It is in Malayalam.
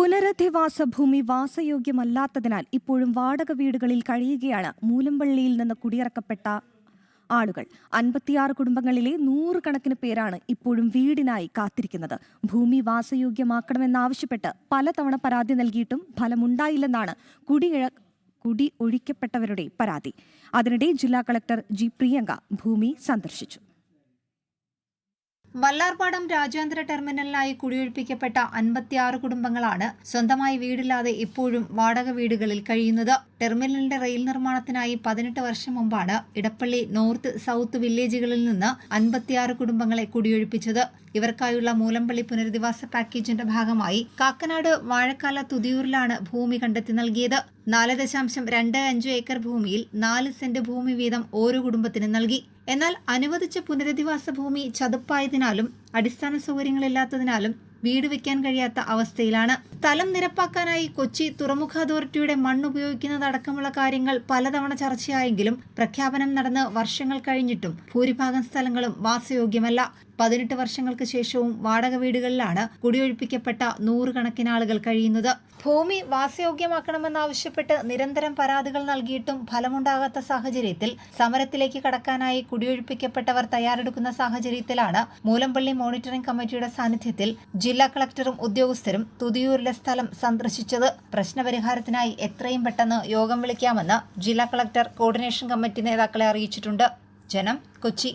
പുനരധിവാസ ഭൂമി വാസയോഗ്യമല്ലാത്തതിനാൽ ഇപ്പോഴും വാടക വീടുകളിൽ കഴിയുകയാണ് മൂലമ്പള്ളിയിൽ നിന്ന് കുടിയിറക്കപ്പെട്ട ആളുകൾ. 56 കുടുംബങ്ങളിലെ 100 കണക്കിന് പേരാണ് ഇപ്പോഴും വീടിനായി കാത്തിരിക്കുന്നത്. ഭൂമി വാസയോഗ്യമാക്കണമെന്നാവശ്യപ്പെട്ട് പലതവണ പരാതി നൽകിയിട്ടും ഫലമുണ്ടായില്ലെന്നാണ് കുടി ഒഴിക്കപ്പെട്ടവരുടെ പരാതി. അതിനിടെ ജില്ലാ കളക്ടർ ജി പ്രിയങ്ക ഭൂമി സന്ദർശിച്ചു. വല്ലാർപാടം രാജ്യാന്തര ടെർമിനലിനായി കുടിയൊഴിപ്പിക്കപ്പെട്ട 56 കുടുംബങ്ങളാണ് സ്വന്തമായി വീടില്ലാതെ ഇപ്പോഴും വാടക വീടുകളിൽ കഴിയുന്നത്. ടെർമിനലിന്റെ റെയിൽ നിർമ്മാണത്തിനായി 18 വർഷം മുമ്പാണ് ഇടപ്പള്ളി നോർത്ത് സൌത്ത് വില്ലേജുകളിൽ നിന്ന് 56 കുടുംബങ്ങളെ കുടിയൊഴിപ്പിച്ചത്. ഇവർക്കായുള്ള മൂലമ്പള്ളി പുനരധിവാസ പാക്കേജിന്റെ ഭാഗമായി കാക്കനാട് വാഴക്കാല തുതിയൂരിലാണ് ഭൂമി കണ്ടെത്തി നൽകിയത്. 4.25 ഏക്കർ ഭൂമിയിൽ 4 സെന്റ് ഭൂമി വീതം ഓരോ കുടുംബത്തിന് നൽകി. എന്നാൽ അനുവദിച്ച പുനരധിവാസ ഭൂമി ചതുപ്പായതിനാലും അടിസ്ഥാന സൗകര്യങ്ങളില്ലാത്തതിനാലും വീട് വെക്കാൻ കഴിയാത്ത അവസ്ഥയിലാണ്. സ്ഥലം നിരപ്പാക്കാനായി കൊച്ചി തുറമുഖ അതോറിറ്റിയുടെ മണ്ണ് ഉപയോഗിക്കുന്നതടക്കമുള്ള കാര്യങ്ങൾ പലതവണ ചർച്ചയായെങ്കിലും പ്രഖ്യാപനം നടന്ന് വർഷങ്ങൾ കഴിഞ്ഞിട്ടും ഭൂരിഭാഗം സ്ഥലങ്ങളും വാസയോഗ്യമല്ല. 18 വർഷങ്ങൾക്ക് ശേഷവും വാടക വീടുകളിലാണ് കുടിയൊഴിപ്പിക്കപ്പെട്ട 100 കണക്കിന് ആളുകൾ കഴിയുന്നത്. ഭൂമി വാസയോഗ്യമാക്കണമെന്നാവശ്യപ്പെട്ട് നിരന്തരം പരാതികൾ നൽകിയിട്ടും ഫലമുണ്ടാകാത്ത സാഹചര്യത്തിൽ സമരത്തിലേക്ക് കടക്കാനായി കുടിയൊഴിപ്പിക്കപ്പെട്ടവർ തയ്യാറെടുക്കുന്ന സാഹചര്യത്തിലാണ് മൂലമ്പള്ളി മോണിറ്ററിംഗ് കമ്മിറ്റിയുടെ സാന്നിധ്യത്തിൽ ജില്ലാ കളക്ടറും ഉദ്യോഗസ്ഥരും തുതിയൂരിലെ സ്ഥലം സന്ദർശിച്ചത്. പ്രശ്നപരിഹാരത്തിനായി എത്രയും പെട്ടെന്ന് യോഗം വിളിക്കാമെന്ന് ജില്ലാ കളക്ടർ കോർഡിനേഷൻ കമ്മിറ്റി നേതാക്കളെ അറിയിച്ചിട്ടുണ്ട്. ജനം, കൊച്ചി.